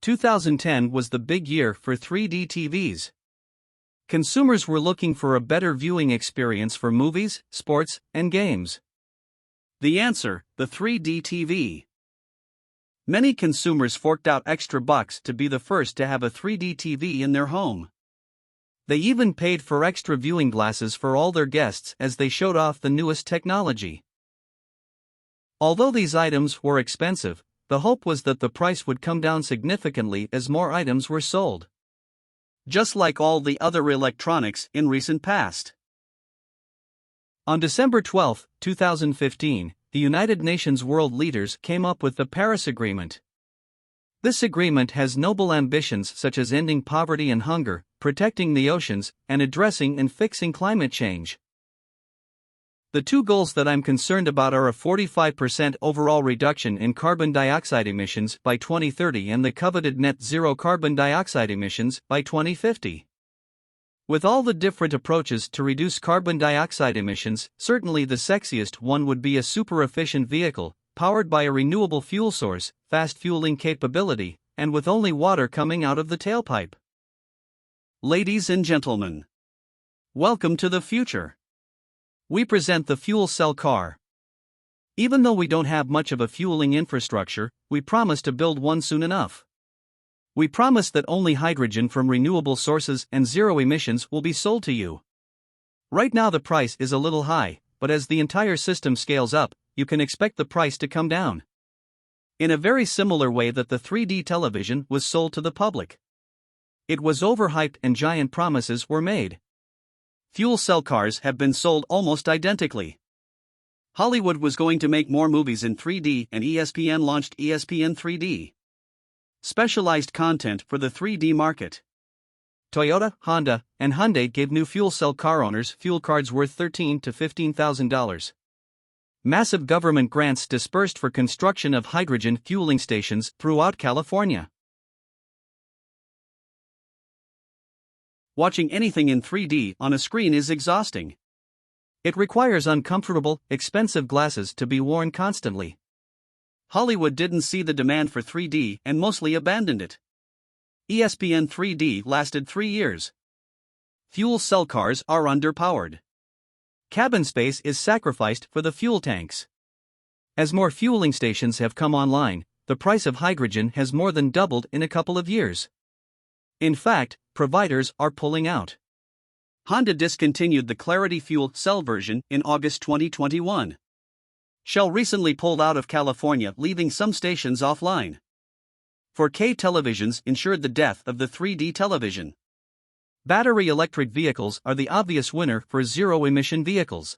2010 was the big year for 3D TVs. Consumers were looking for a better viewing experience for movies, sports, and games. The answer: the 3D TV. Many consumers forked out extra bucks to be the first to have a 3D TV in their home. They even paid for extra viewing glasses for all their guests as they showed off the newest technology. Although these items were expensive, the hope was that the price would come down significantly as more items were sold. Just like all the other electronics in recent past. On December 12, 2015, the United Nations world leaders came up with the Paris Agreement. This agreement has noble ambitions such as ending poverty and hunger, protecting the oceans, and addressing and fixing climate change. The two goals that I'm concerned about are a 45% overall reduction in carbon dioxide emissions by 2030 and the coveted net zero carbon dioxide emissions by 2050. With all the different approaches to reduce carbon dioxide emissions, certainly the sexiest one would be a super-efficient vehicle, powered by a renewable fuel source, fast fueling capability, and with only water coming out of the tailpipe. Ladies and gentlemen, welcome to the future. We present the fuel cell car. Even though we don't have much of a fueling infrastructure, we promise to build one soon enough. We promise that only hydrogen from renewable sources and zero emissions will be sold to you. Right now the price is a little high, but as the entire system scales up, you can expect the price to come down. In a very similar way that the 3D television was sold to the public. It was overhyped and giant promises were made. Fuel cell cars have been sold almost identically. Hollywood was going to make more movies in 3D and ESPN launched ESPN 3D. Specialized content for the 3D market. Toyota, Honda, and Hyundai gave new fuel cell car owners fuel cards worth $13,000 to $15,000. Massive government grants dispersed for construction of hydrogen fueling stations throughout California. Watching anything in 3D on a screen is exhausting. It requires uncomfortable, expensive glasses to be worn constantly. Hollywood didn't see the demand for 3D and mostly abandoned it. ESPN 3D lasted 3 years. Fuel cell cars are underpowered. Cabin space is sacrificed for the fuel tanks. As more fueling stations have come online, the price of hydrogen has more than doubled in a couple of years. In fact, providers are pulling out. Honda discontinued the Clarity fuel cell version in August 2021. Shell recently pulled out of California, leaving some stations offline. 4K televisions ensured the death of the 3D television. Battery electric vehicles are the obvious winner for zero-emission vehicles.